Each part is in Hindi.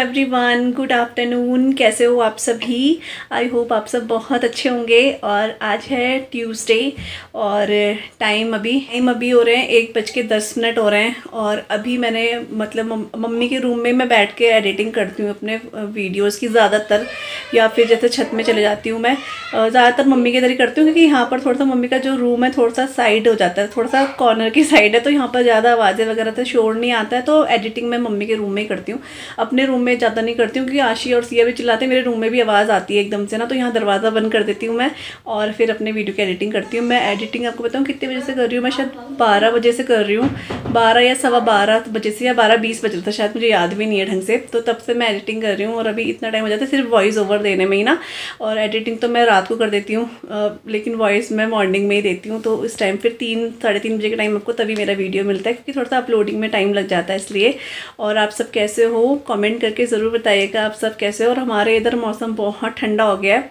Everyone, good afternoon. कैसे हो आप सभी? आई होप आप सब बहुत अच्छे होंगे। और आज है ट्यूसडे और टाइम अभी हो रहे हैं 1:10 हो रहे हैं। और अभी मैंने मतलब मम्मी के रूम में मैं बैठ के एडिटिंग करती हूँ अपने वीडियोस की ज़्यादातर, या फिर जैसे छत में चले जाती हूँ मैं। ज़्यादातर मम्मी के इधर ही करती हूँ, क्योंकि यहाँ पर थोड़ा सा मम्मी का जो रूम है थोड़ा सा साइड हो जाता है, थोड़ा सा कॉर्नर की साइड है, तो यहाँ पर ज़्यादा आवाज़ें वगैरह से शोर नहीं आता है। तो एडिटिंग मैं मम्मी के रूम में ही करती हूँ, अपने रूम में ज़्यादा नहीं करती हूँ, क्योंकि आशी और सिया भी चिल्लाते हैं, मेरे रूम में भी आवाज़ आती है एकदम से ना, तो यहाँ दरवाज़ा बंद कर देती हूँ मैं और फिर अपने वीडियो की एडिटिंग करती हूँ। मैं एडिटिंग आपको बताऊँ कितने बजे से कर रही हूँ, मैं शायद 12 बजे से कर रही हूँ, 12 या 12:15 बजे से, या 12:20 बजे था शायद, मुझे याद भी नहीं है ढंग से। तो तब से मैं एडिटिंग कर रही हूँ और अभी इतना टाइम हो जाता है सिर्फ वॉइस ओवर देने में ही ना। और एडिटिंग तो मैं रात को कर देती हूँ, लेकिन वॉइस मैं मॉर्निंग में ही देती हूँ। तो इस टाइम फिर 3-3:30 बजे के टाइम आपको तभी मेरा वीडियो मिलता है, क्योंकि थोड़ा सा अपलोडिंग में टाइम लग जाता है इसलिए। और आप सब कैसे हो कमेंट करके ज़रूर बताइएगा आप सब कैसे हो। और हमारे इधर मौसम बहुत ठंडा हो गया है।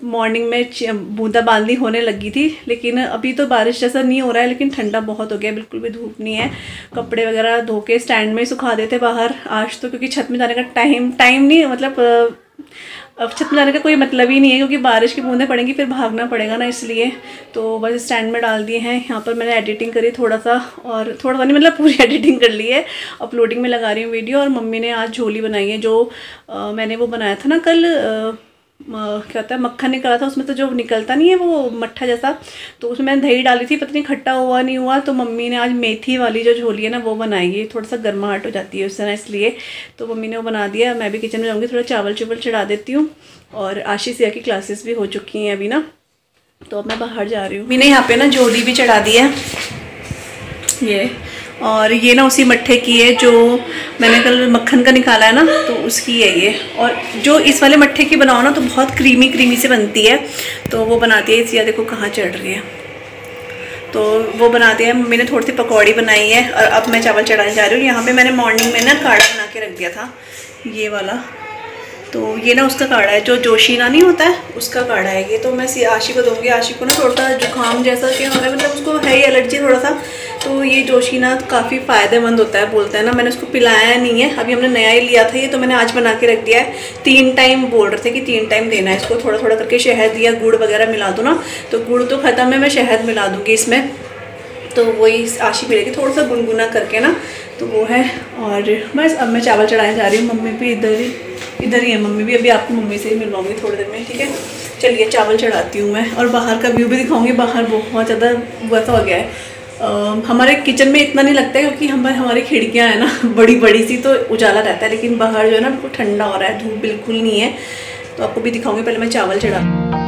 मॉर्निंग में बूंदाबांदी होने लगी थी, लेकिन अभी तो बारिश जैसा नहीं हो रहा है, लेकिन ठंडा बहुत हो गया, बिल्कुल भी धूप नहीं है। कपड़े वगैरह धो के स्टैंड में सुखा देते बाहर आज तो, क्योंकि छत में जाने का टाइम नहीं, मतलब अब छत में जाने का कोई मतलब ही नहीं है, क्योंकि बारिश की बूंदें पड़ेंगी फिर भागना पड़ेगा ना, इसलिए तो बस स्टैंड में डाल दिए हैं। यहाँ पर मैंने एडिटिंग करी थोड़ा सा, और थोड़ा सा नहीं मतलब पूरी एडिटिंग कर ली है, अपलोडिंग में लगा रही हूँ वीडियो। और मम्मी ने आज झोली बनाई है, जो मैंने वो बनाया था ना कल, क्या होता है मक्खन निकला था उसमें, तो जो निकलता नहीं है वो मट्ठा जैसा, तो उसमें मैंने दही डाली थी, पता नहीं खट्टा हुआ नहीं हुआ। तो मम्मी ने आज मेथी वाली जो झोली है ना वो बनाई है, थोड़ा सा गर्माहट हो जाती है उससे ना, इसलिए तो मम्मी ने वो बना दिया। मैं भी किचन में जाऊँगी, थोड़ा चावल चढ़ा देती हूँ। और आशीष सिया की क्लासेस भी हो चुकी हैं अभी ना, तो अब मैं बाहर जा रही हूँ। मैंने यहाँ पे ना झोली भी चढ़ा दी है ये, और ये ना उसी मट्ठे की है जो मैंने कल मक्खन का निकाला है ना, तो उसकी है ये। और जो इस वाले मट्ठे की बनाओ ना तो बहुत क्रीमी से बनती है, तो वो बनाती है सिया। देखो कहाँ चढ़ रही है, तो वो बनाती है। मम्मी ने थोड़ी सी पकौड़ी बनाई है और अब मैं चावल चढ़ाने जा रही हूँ। यहाँ पे मैंने मॉर्निंग में ना काढ़ा बना के रख दिया था, ये वाला। तो ये ना उसका काढ़ा है, जो जोशीना नहीं होता है उसका काढ़ा है ये। तो मैं आशी को दूँगी। आशी को ना थोड़ा सा जुकाम जैसा क्या हो रहा है, मतलब उसको है ही एलर्जी थोड़ा सा, तो ये जोशीना काफ़ी फ़ायदेमंद होता है बोलते हैं ना। मैंने उसको पिलाया नहीं है, अभी हमने नया ही लिया था ये, तो मैंने आज बना के रख दिया है। 3 टाइम बोल रहे थे कि 3 टाइम देना है इसको, थोड़ा थोड़ा करके शहद या गुड़ वगैरह मिला दो ना, तो गुड़ तो ख़त्म है, मैं शहद मिला दूँगी इसमें, तो वही आशी मिलेगी थोड़ा सा गुनगुना करके ना, तो वो है। और बस अब मैं चावल चढ़ाने जा रही हूँ। मम्मी भी इधर ही है मम्मी भी, अभी आपको मम्मी से ही मिलवाऊंगी थोड़ी देर में, ठीक है। चलिए चावल चढ़ाती हूँ मैं, और बाहर का व्यू भी दिखाऊंगी। बाहर बहुत ज़्यादा वैसा हो गया है। हमारे किचन में इतना नहीं लगता है, क्योंकि हमारी खिड़कियाँ हैं ना बड़ी सी, तो उजाला रहता है, लेकिन बाहर जो है ना बिल्कुल ठंडा हो रहा है, धूप बिल्कुल नहीं है। तो आपको भी दिखाऊंगी, पहले मैं चावल चढ़ा।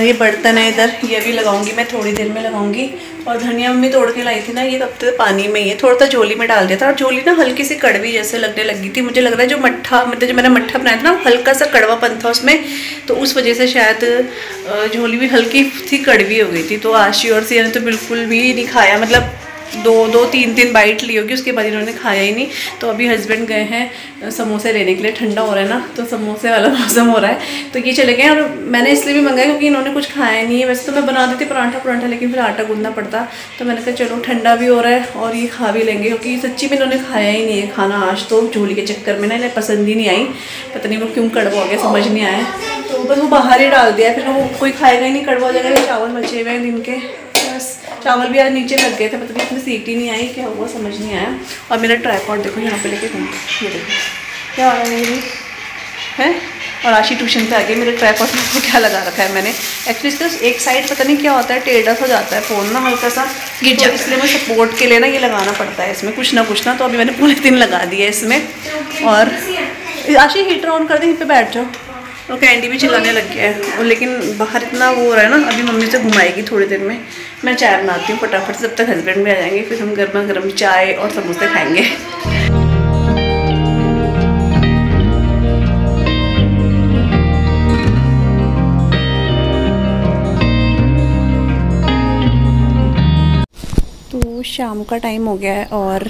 ये बर्तन है इधर, ये भी लगाऊंगी मैं, थोड़ी देर में लगाऊंगी। और धनिया मम्मी तोड़ के लाई थी ना, ये तब तक पानी में ही है, थोड़ा सा झोली में डाल दिया था। और झोली ना हल्की सी कड़वी जैसे लगने लगी थी, मुझे लग रहा है जो मट्ठा, मतलब जो मैंने मट्ठा बनाया था ना, हल्का सा कड़वापन था उसमें, तो उस वजह से शायद झोली भी हल्की सी कड़वी हो गई थी। तो आशी और सिया ने तो बिल्कुल भी नहीं खाया, मतलब 2-3 बाइट ली होगी, उसके बाद इन्होंने खाया ही नहीं। तो अभी हस्बैंड गए हैं समोसे लेने के लिए, ठंडा हो रहा है ना, तो समोसे वाला मौसम हो रहा है, तो ये चले गए। और मैंने इसलिए भी मंगाया क्योंकि इन्होंने कुछ खाया नहीं है। वैसे तो मैं बना देती पराठा, लेकिन फिर आटा गूंदना पड़ता, तो मैंने कहा चलो ठंडा भी हो रहा है और ये खा भी लेंगे, क्योंकि सच्ची में इन्होंने खाया ही नहीं है खाना आज तो, झोली के चक्कर में ना इन्हें पसंद ही नहीं आई, पता नहीं वो क्यों कड़वा हो गया, समझ नहीं आया। तो बस वो बाहर ही डाल दिया, फिर वो कोई खाएगा ही नहीं, कड़वा हो जाएगा। चावल बचे हुए हैं दिन के, चावल भी आज नीचे लग गए थे, पता नहीं इसमें सीटी नहीं आई, क्या हुआ समझ नहीं आया। और मेरा ट्राइपॉड देखो यहाँ पे लेके घूमते, ये देखो क्या हो रहा है, है और आशी ट्यूशन पे आ गई। मेरे ट्राइपॉड में क्या लगा रखा है मैंने, एक्चुअली इसका एक साइड पता नहीं क्या होता है, टेढ़ा हो जाता है फ़ोन ना हल्का सा, गिर जाता है, इसलिए मैं सपोर्ट के लिए ना ये लगाना पड़ता है इसमें कुछ ना। तो अभी मैंने पूरे दिन लगा दिया इसमें। और आशी हीटर ऑन कर दे, यहीं पे बैठ जाओ। तो कैंडी भी चिल्लाने लग गया है, और लेकिन बाहर इतना वो हो रहा है ना, अभी मम्मी से घुमाएगी थोड़ी देर में। मैं चाय बनाती हूँ फटाफट से, तब तक हस्बैंड भी आ जाएंगे, फिर हम गर्मा गर्म चाय और समोसे खाएंगे। तो शाम का टाइम हो गया है और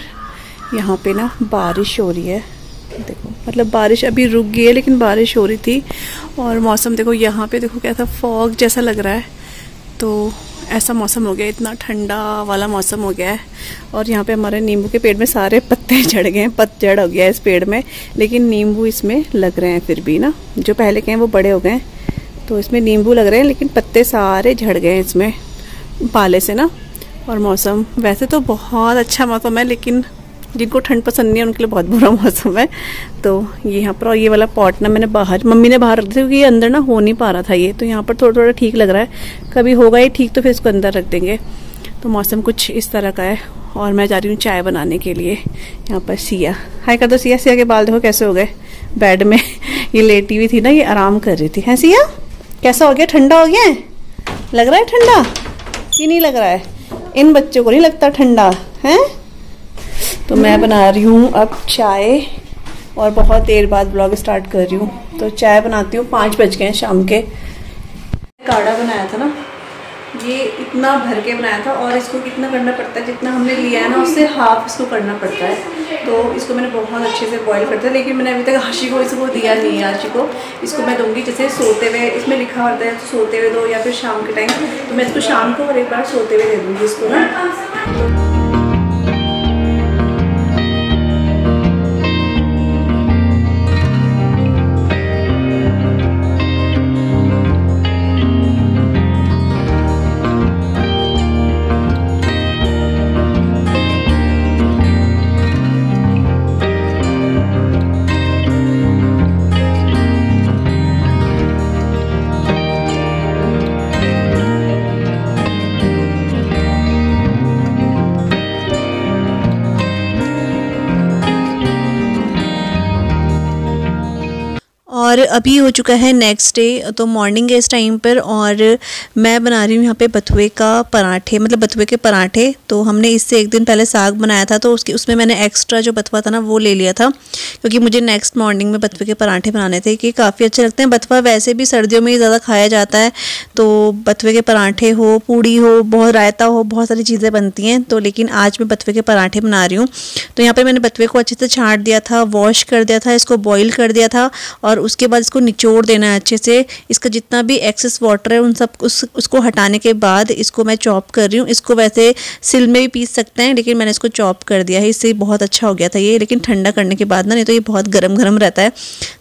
यहाँ पे ना बारिश हो रही है। देखो मतलब बारिश अभी रुक गई है, लेकिन बारिश हो रही थी। और मौसम देखो यहाँ पे, देखो क्या था, फॉग जैसा लग रहा है। तो ऐसा मौसम हो गया, इतना ठंडा वाला मौसम हो गया है। और यहाँ पे हमारे नींबू के पेड़ में सारे पत्ते झड़ गए हैं, पतझड़ हो गया है इस पेड़ में, लेकिन नींबू इसमें लग रहे हैं फिर भी ना। जो पहले के हैं वो बड़े हो गए हैं, तो इसमें नींबू लग रहे हैं, लेकिन पत्ते सारे झड़ गए हैं इसमें पाले से ना। और मौसम वैसे तो बहुत अच्छा मौसम है, लेकिन जिनको ठंड पसंद नहीं है उनके लिए बहुत बुरा मौसम है। तो ये यहाँ पर, और ये वाला पॉट ना मैंने बाहर, मम्मी ने बाहर रख दिया क्योंकि ये अंदर ना हो नहीं पा रहा था ये, तो यहाँ पर थोड़ा थोड़ा ठीक लग रहा है। कभी होगा ये ठीक तो फिर इसको अंदर रख देंगे। तो मौसम कुछ इस तरह का है। और मैं जा रही हूँ चाय बनाने के लिए। यहाँ पर सिया, हाय कर दो सिया। सिया के बाल देखो कैसे हो गए बेड में। ये लेटी हुई थी ना, ये आराम कर रही थी। है सिया, कैसा हो गया, ठंडा हो गया है? लग रहा है ठंडा कि नहीं लग रहा है? इन बच्चों को नहीं लगता ठंडा है। तो मैं बना रही हूँ अब चाय, और बहुत देर बाद ब्लॉग स्टार्ट कर रही हूँ। तो चाय बनाती हूँ, 5 बज गए हैं शाम के। काढ़ा बनाया था ना, ये इतना भर के बनाया था, और इसको कितना करना पड़ता है, जितना हमने लिया है ना उससे हाफ इसको करना पड़ता है। तो इसको मैंने बहुत अच्छे से बॉईल करता है, लेकिन मैंने अभी तक आशी को इसको दिया नहीं है। आशी को इसको मैं दूंगी जैसे सोते हुए, इसमें लिखा होता है सोते हुए दो, या फिर शाम के टाइम। तो मैं इसको शाम को और एक बार सोते हुए दे दूँगी इसको ना। और अभी हो चुका है नेक्स्ट डे, तो मॉर्निंग है इस टाइम पर, और मैं बना रही हूँ यहाँ पे बथुए का पराठे, मतलब बथुए के पराठे। तो हमने इससे एक दिन पहले साग बनाया था, तो उसमें मैंने एक्स्ट्रा जो बथुआ था ना वो ले लिया था, क्योंकि मुझे नेक्स्ट मॉर्निंग में बथुए के पराठे बनाने थे, कि काफ़ी अच्छे लगते हैं। बथुआ वैसे भी सर्दियों में ही ज़्यादा खाया जाता है, तो बथुए के पराठे हो, पूड़ी हो, बहुत रायता हो, बहुत सारी चीज़ें बनती हैं। तो लेकिन आज मैं बथुए के पराठे बना रही हूँ। तो यहाँ पर मैंने बथुए को अच्छे से छाँट दिया था, वॉश कर दिया था, इसको बॉयल कर दिया था, और उसके बाद इसको निचोड़ देना है अच्छे से। इसका जितना भी एक्सेस वाटर है उन सब उसको हटाने के बाद इसको मैं चॉप कर रही हूँ। इसको वैसे सिल में भी पीस सकते हैं, लेकिन मैंने इसको चॉप कर दिया है, इससे बहुत अच्छा हो गया था ये। लेकिन ठंडा करने के बाद ना, नहीं तो ये बहुत गरम गरम रहता है।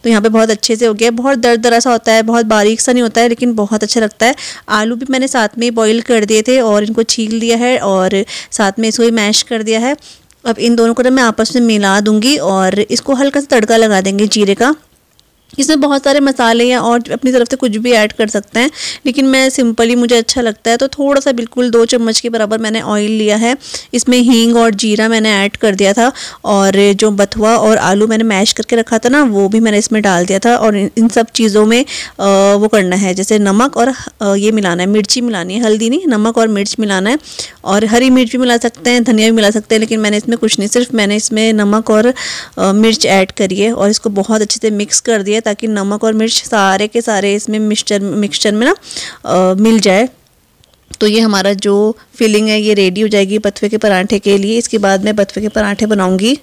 तो यहाँ पे बहुत अच्छे से हो गया, बहुत दरदरा सा होता है, बहुत बारीक सा नहीं होता है, लेकिन बहुत अच्छा लगता है। आलू भी मैंने साथ में बॉईल कर दिए थे, और इनको छील दिया है, और साथ में इसको मैश कर दिया है। अब इन दोनों को मैं आपस में मिला दूंगी, और इसको हल्का सा तड़का लगा देंगे जीरे का। इसमें बहुत सारे मसाले हैं, और अपनी तरफ से कुछ भी ऐड कर सकते हैं, लेकिन मैं सिंपली, मुझे अच्छा लगता है। तो थोड़ा सा बिल्कुल 2 चम्मच के बराबर मैंने ऑयल लिया है, इसमें हींग और जीरा मैंने ऐड कर दिया था, और जो बथुआ और आलू मैंने मैश करके रखा था ना वो भी मैंने इसमें डाल दिया था। और इन सब चीज़ों में वो करना है, जैसे नमक और ये मिलाना है, मिर्ची मिलानी है, हल्दी नहीं, नमक और मिर्च मिलाना है। और हरी मिर्च भी मिला सकते हैं, धनिया भी मिला सकते हैं, लेकिन मैंने इसमें कुछ नहीं, सिर्फ मैंने इसमें नमक और मिर्च ऐड करी है, और इसको बहुत अच्छे से मिक्स कर दिया, ताकि नमक और मिर्च सारे के सारे इसमें मिक्सचर में ना मिल जाए। तो ये हमारा जो फिलिंग है ये रेडी हो जाएगी बथुए के पराठे के लिए। इसके बाद मैं बथुए के पराठे बनाऊंगी।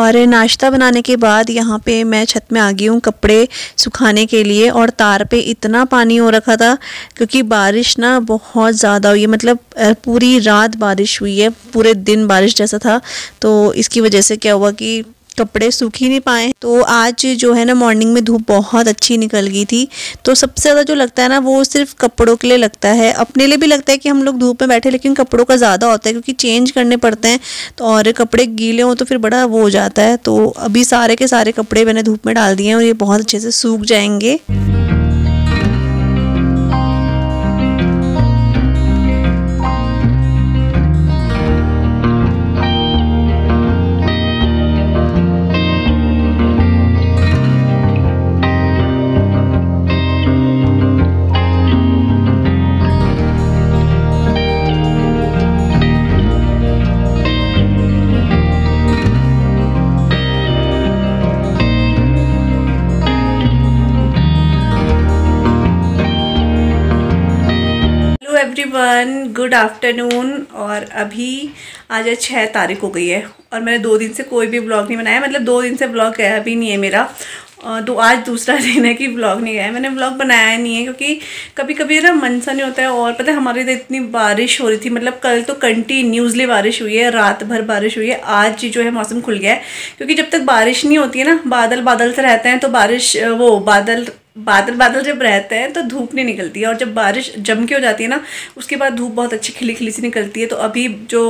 और नाश्ता बनाने के बाद यहाँ पे मैं छत में आ गई हूँ कपड़े सुखाने के लिए। और तार पे इतना पानी हो रखा था क्योंकि बारिश ना बहुत ज़्यादा हुई है, मतलब पूरी रात बारिश हुई है, पूरे दिन बारिश जैसा था। तो इसकी वजह से क्या हुआ कि कपड़े सूख ही नहीं पाए। तो आज जो है ना मॉर्निंग में धूप बहुत अच्छी निकल गई थी। तो सबसे ज़्यादा जो लगता है ना वो सिर्फ कपड़ों के लिए लगता है, अपने लिए भी लगता है कि हम लोग धूप में बैठे, लेकिन कपड़ों का ज़्यादा होता है क्योंकि चेंज करने पड़ते हैं। तो और कपड़े गीले हों तो फिर बड़ा वो हो जाता है। तो अभी सारे के सारे कपड़े मैंने धूप में डाल दिए हैं और ये बहुत अच्छे से सूख जाएंगे। Everyone, good afternoon. और अभी आज 6 तारीख हो गई है और मैंने 2 दिन से कोई भी ब्लॉग नहीं बनाया, मतलब 2 दिन से ब्लॉग गया भी नहीं है मेरा। तो आज दूसरा दिन है कि ब्लॉग नहीं गया, मैंने ब्लॉग बनाया नहीं है क्योंकि कभी कभी ना मन सा नहीं होता है। और पता है हमारे इधर इतनी बारिश हो रही थी, मतलब कल तो कंटिन्यूसली बारिश हुई है, रात भर बारिश हुई है। आज जो है मौसम खुल गया है क्योंकि जब तक बारिश नहीं होती है ना, बादल बादल से रहते हैं, तो बारिश वो बादल जब रहते हैं तो धूप नहीं निकलती है। और जब बारिश जम के हो जाती है ना, उसके बाद धूप बहुत अच्छी खिली खिली सी निकलती है। तो अभी जो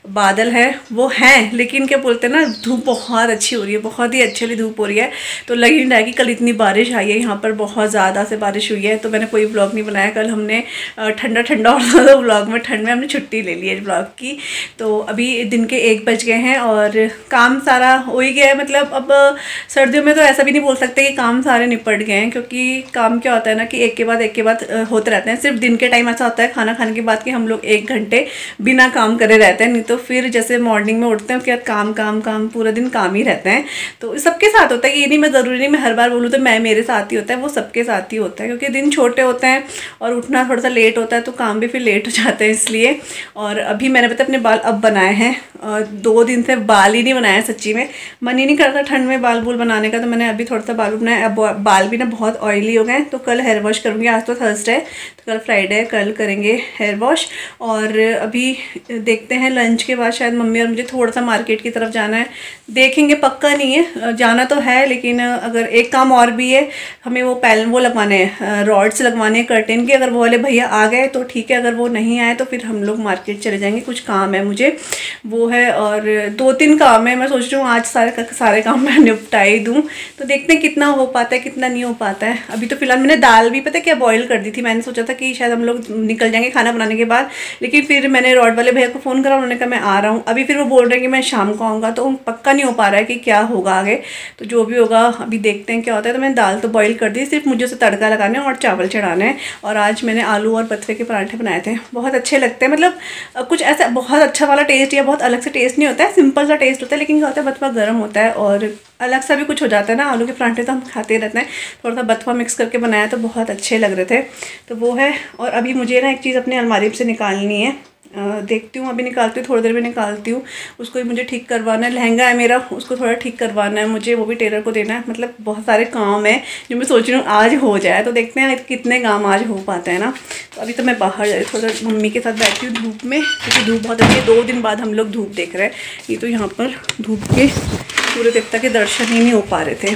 बादल है वो हैं, लेकिन क्या बोलते हैं ना, धूप बहुत अच्छी हो रही है, बहुत ही अच्छी वाली धूप हो रही है। तो लग ही नहीं रहा कि कल इतनी बारिश आई है, यहाँ पर बहुत ज़्यादा से बारिश हुई है। तो मैंने कोई ब्लॉग नहीं बनाया कल, हमने ठंडा ठंडा और ज़्यादा ब्लॉग में, ठंड में हमने छुट्टी ले ली है ब्लॉग की। तो अभी दिन के 1 बज गए हैं और काम सारा हो ही गया है। मतलब अब सर्दियों में तो ऐसा भी नहीं बोल सकते कि काम सारे निपट गए हैं, क्योंकि काम क्या होता है ना कि एक के बाद होते रहते हैं। सिर्फ दिन के टाइम ऐसा होता है खाना खाने के बाद कि हम लोग 1 घंटे बिना काम करे रहते हैं, नहीं तो फिर जैसे मॉर्निंग में उठते हैं उसके बाद काम काम काम, पूरा दिन काम ही रहते हैं। तो सबके साथ होता है, ये नहीं मैं ज़रूरी नहीं मैं हर बार बोलूँ तो मेरे साथ ही होता है, वो सबके साथ ही होता है क्योंकि दिन छोटे होते हैं और उठना थोड़ा सा लेट होता है, तो काम भी फिर लेट हो जाते हैं इसलिए। और अभी मैंने पता अपने बाल अब बनाए हैं, 2 दिन से बाल ही नहीं बनाया, सच्ची में मन ही नहीं करता ठंड में बाल बूल बनाने का। तो मैंने अभी थोड़ा सा बाल बनाया। अब बाल भी ना बहुत ऑयली हो गए, तो कल हेयर वॉश करूँगी। आज तो थर्सडे है, तो कल फ्राइडे है, कल करेंगे हेयर वॉश। और अभी देखते हैं लंच के बाद शायद मम्मी और मुझे थोड़ा सा मार्केट की तरफ जाना है, देखेंगे, पक्का नहीं है, जाना तो है। लेकिन अगर एक काम और भी है, हमें वो लगवाने हैं, रॉड्स लगवाने हैं कर्टेन के। अगर वो वाले भैया आ गए तो ठीक है, अगर वो नहीं आए तो फिर हम लोग मार्केट चले जाएंगे। कुछ काम है मुझे, वो है। और 2-3 काम है, मैं सोच रही हूँ आज सारे काम मैं निपटा ही दूँ। तो देखते हैं कितना हो पाता है कितना नहीं हो पाता है। अभी तो फिलहाल मैंने दाल भी पता है क्या बॉईल कर दी थी। मैंने सोचा था कि शायद हम लोग निकल जाएंगे खाना बनाने के बाद, लेकिन फिर मैंने रॉड वाले भैया को फ़ोन करा, उन्होंने कहा मैं आ रहा हूँ। अभी फिर वो बोल रहे हैं कि मैं शाम को आऊँगा, तो पक्का नहीं हो पा रहा है कि क्या होगा आगे। तो जो भी होगा अभी देखते हैं क्या होता है। तो मैंने दाल तो बॉईल कर दी, सिर्फ मुझे उसे तड़का लगाना है और चावल चढ़ाना है। और आज मैंने आलू और बथुए के पराठे बनाए थे, बहुत अच्छे लगते हैं। मतलब कुछ ऐसा बहुत अच्छा वाला टेस्ट या बहुत अलग से टेस्ट नहीं होता है, सिंपल सा टेस्ट होता है। लेकिन क्या होता है, बथुआ गर्म होता है और अलग सा भी कुछ हो जाता है ना। आलू के पराठे तो हम खाते रहते हैं, थोड़ा सा बथुआ मिक्स करके बनाया तो बहुत अच्छे लग रहे थे। तो वो है। और अभी मुझे ना एक चीज़ अपनी अलमारी से निकालनी है, देखती हूँ, अभी निकालती हूँ, थोड़ी देर में निकालती हूँ। उसको ही मुझे ठीक करवाना है, लहंगा है मेरा, उसको थोड़ा ठीक करवाना है मुझे, वो भी टेलर को देना है। मतलब बहुत सारे काम है जो मैं सोच रही हूँ आज हो जाए। तो देखते हैं कितने काम आज हो पाते हैं ना। तो अभी तो मैं बाहर जा रही हूँ, थोड़ा मम्मी के साथ बैठी हूँ धूप में, क्योंकि धूप बहुत अच्छी है। 2 दिन बाद हम लोग धूप देख रहे हैं। ये तो यहाँ पर धूप के सूर्य देवता के दर्शन ही नहीं हो पा रहे थे।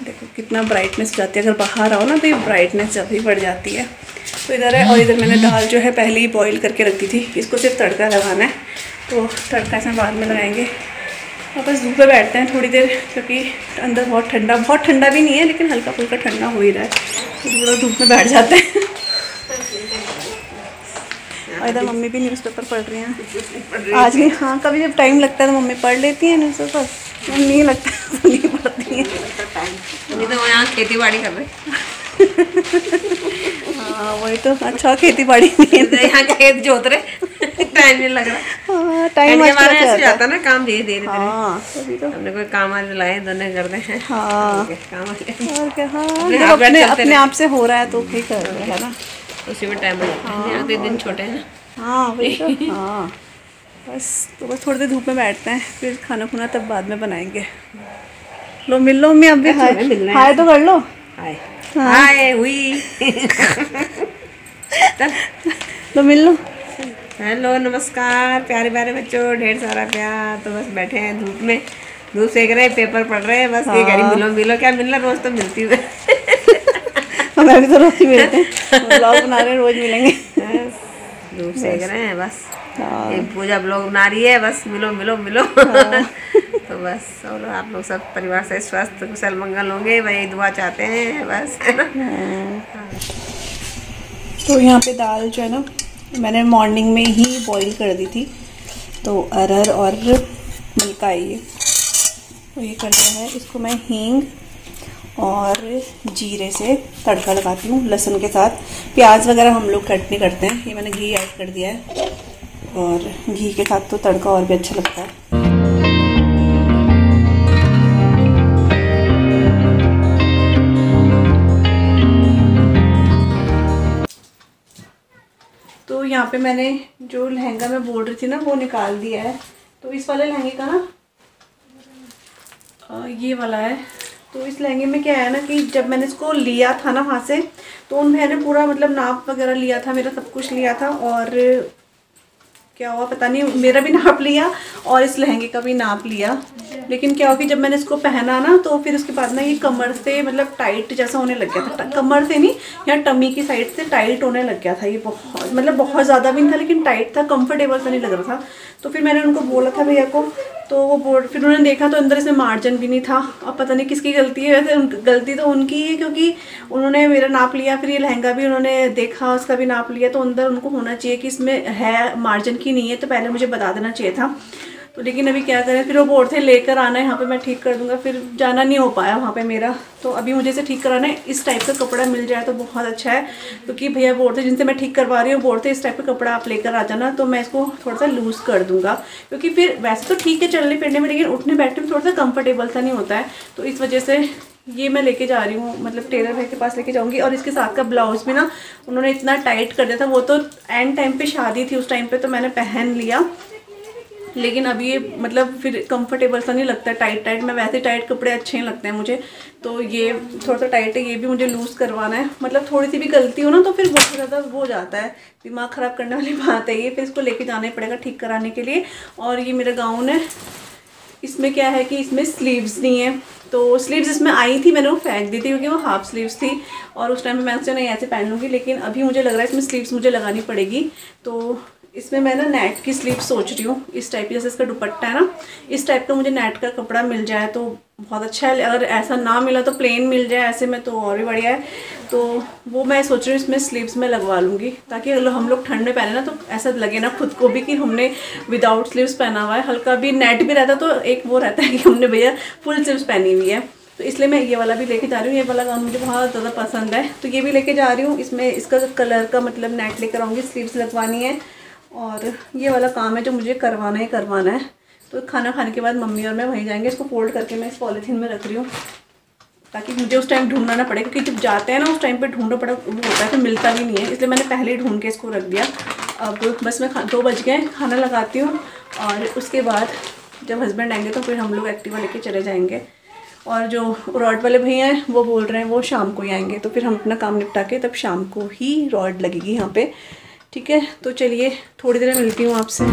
देखो कितना ब्राइटनेस जाती है, अगर बाहर आओ ना तो ये ब्राइटनेस जल्दी बढ़ जाती है। तो इधर है। और इधर मैंने दाल जो है पहले ही बॉईल करके रख दी थी, इसको सिर्फ तड़का लगाना है। तो तड़का इसमें बाद में लगाएंगे। और बस धूप पे बैठते हैं थोड़ी देर, क्योंकि अंदर बहुत ठंडा भी नहीं है, लेकिन हल्का फुल्का ठंडा हो ही रहा है। तो थोड़ा धूप में बैठ जाते हैं। और इधर मम्मी भी न्यूज़पेपर पढ़ रही हैं आज नहीं। हाँ, कभी जब टाइम लगता है तो मम्मी पढ़ लेती हैं न्यूज़पेपर, जब नहीं लगता है तो नहीं पढ़ती हैं। नहीं तो यहाँ खेती बाड़ी कर रहे। हाँ वही तो, अच्छा खेती बाड़ी नहीं है यहाँ खेत जोत रहे, टाइम नहीं लग रहा। हाँ टाइम ऐसे जाता ना काम धीरे धीरे। हाँ तभी तो हमने कोई काम आज लाए दोनों कर दे हैं। हाँ काम और क्या। हाँ अपने आप से हो रहा है तो ठीक कर रहे है ना, उसी में टाइम लगता है। यहाँ तो दिन छोटे हैं। हाँ वही तो। हाँ तो बस थोड़ी देर धूप में बैठते हैं, फिर खाना खुना तब बाद में बनाएंगे। लो मिल लो मम्मी, अब भी हाय तो कर लो। हाय हाय हुई। लो मिल लो। हेलो नमस्कार प्यारे प्यारे बच्चों, ढेर सारा प्यार। तो बस बैठे हैं धूप में, धूप सेक रहे हैं, पेपर पढ़ रहे हैं। बस ये कह रही मिलो मिलो, क्या मिलना, रोज तो मिलती हुए। हमें भी तो रोज ही मिलते हैं, ब्लॉग बना रहे हैं, रोज मिलेंगे। धूप सेक रहे हैं बस। एक पूजा ब्लॉग बना रही है, बस मिलो मिलो मिलो। तो बस और आप लोग सब परिवार से स्वस्थ कुशल मंगल होंगे, वही दुआ चाहते हैं बस, है ना। तो यहाँ पे दाल जो है ना मैंने मॉर्निंग में ही बॉईल कर दी थी, तो अरहर और मलका ये तो ये कर दिया है। इसको मैं हींग और जीरे से तड़का लगाती हूँ, लहसुन के साथ। प्याज वगैरह हम लोग कट नहीं करते हैं, ये मैंने घी ऐड कर दिया है, और घी के साथ तो तड़का और भी अच्छा लगता है। तो यहाँ पे मैंने जो लहंगा मैं बोल रही थी ना वो निकाल दिया है। तो इस वाले लहंगे का ना ये वाला है। तो इस लहंगे में क्या है ना कि जब मैंने इसको लिया था ना वहाँ से, तो उन मैंने पूरा मतलब नाप वगैरह लिया था, मेरा सब कुछ लिया था, और क्या हुआ पता नहीं, मेरा भी नाप लिया और इस लहंगे का भी नाप लिया। लेकिन क्या हुआ कि जब मैंने इसको पहना ना, तो फिर उसके बाद ना ये कमर से मतलब टाइट जैसा होने लग गया था। कमर से नहीं, यहाँ टमी की साइड से टाइट होने लग गया था। ये बहुत मतलब बहुत ज़्यादा भी नहीं था, लेकिन टाइट था, कंफर्टेबल सा नहीं लग रहा था। तो फिर मैंने उनको बोला था भैया को, तो वो बोल, फिर उन्होंने देखा तो अंदर इसमें मार्जिन भी नहीं था। अब पता नहीं किसकी गलती है, वैसे गलती तो उनकी है, क्योंकि उन्होंने मेरा नाप लिया, फिर ये लहंगा भी उन्होंने देखा, उसका भी नाप लिया, तो अंदर उनको होना चाहिए कि इसमें है मार्जिन की नहीं है, तो पहले मुझे बता देना चाहिए था। तो लेकिन अभी क्या करें, फिर वो बोल थे लेकर आना है यहाँ पे, मैं ठीक कर दूंगा, फिर जाना नहीं हो पाया वहाँ पे मेरा। तो अभी मुझे इसे ठीक कराना है। इस टाइप का कपड़ा मिल जाए तो बहुत अच्छा है, क्योंकि भैया बोल थे जिनसे मैं ठीक करवा रही हूँ, बोल थे इस टाइप का कपड़ा आप लेकर आ जाना, तो मैं इसको थोड़ा सा लूज़ कर दूँगा, क्योंकि फिर वैसे तो ठीक है चलने फिरने में, लेकिन उठने बैठने में थोड़ा सा कंफर्टेबल सा नहीं होता है। तो इस वजह से ये मैं लेके जा रही हूँ, मतलब टेलर भाई के पास लेके जाऊँगी। और इसके साथ का ब्लाउज भी ना उन्होंने इतना टाइट कर दिया था, वो तो एंड टाइम पे शादी थी, उस टाइम पे तो मैंने पहन लिया, लेकिन अभी ये मतलब फिर कंफर्टेबल सा नहीं लगता टाइट टाइट। मैं वैसे टाइट कपड़े अच्छे नहीं लगते हैं मुझे, तो ये थोड़ा सा टाइट है, ये भी मुझे लूज़ करवाना है। मतलब थोड़ी सी भी गलती हो ना तो फिर बहुत ज़्यादा वो हो जाता है, दिमाग ख़राब करने वाली बात है ये। फिर इसको लेके जाना ही पड़ेगा ठीक कराने के लिए। और ये मेरा गाउन है, इसमें क्या है कि इसमें स्लीव्स नहीं है, तो स्लीव्स इसमें आई थी, मैंने वो फेंक दी थी क्योंकि वो हाफ स्लीव्स थी, और उस टाइम पे मैं उससे नहीं ऐसे पहन लूँगी। लेकिन अभी मुझे लग रहा है इसमें स्लीव्स मुझे लगानी पड़ेगी। तो इसमें मैं ना नेट की स्लीव सोच रही हूँ, इस टाइप की, जैसे इसका दुपट्टा है ना, इस टाइप का मुझे नेट का कपड़ा मिल जाए तो बहुत अच्छा है। अगर ऐसा ना मिला तो प्लेन मिल जाए ऐसे में तो और भी बढ़िया है। तो वो मैं सोच रही हूँ इसमें स्लीव्स में लगवा लूँगी, ताकि हम लोग ठंड में पहने ना तो ऐसा लगे ना खुद को भी कि हमने विदाउट स्लीव्स पहना हुआ है। हल्का भी नेट भी रहता तो एक वो रहता है कि हमने भैया फुल स्लीव्स पहनी हुई है। तो इसलिए मैं ये वाला भी लेके जा रही हूँ। ये वाला गाउन मुझे बहुत ज़्यादा पसंद है, तो ये भी लेके जा रही हूँ। इसमें इसका कलर का मतलब नेट लेकर आऊँगी, स्लीव्स लगवानी है, और ये वाला काम है जो मुझे करवाना ही करवाना है। तो खाना खाने के बाद मम्मी और मैं वहीं जाएंगे। इसको फोल्ड करके मैं इस पॉलीथीन में रख रही हूँ, ताकि मुझे उस टाइम ढूंढना ना पड़े, क्योंकि जब जाते हैं ना उस टाइम पे ढूंढना पड़ा वो होता है, फिर मिलता भी नहीं है, इसलिए मैंने पहले ही ढूंढ के इसको रख दिया। अब बस मैं 2 बज गए, खाना लगाती हूँ, और उसके बाद जब हस्बैंड आएंगे तो फिर हम लोग एक्टिवा लेके चले जाएंगे। और जो रॉड वाले भैया हैं वो बोल रहे हैं वो शाम को ही आएंगे, तो फिर हम अपना काम निपटा के तब शाम को ही रॉड लगेगी यहाँ पे। ठीक है, तो चलिए थोड़ी देर मिलती हूँ आपसे।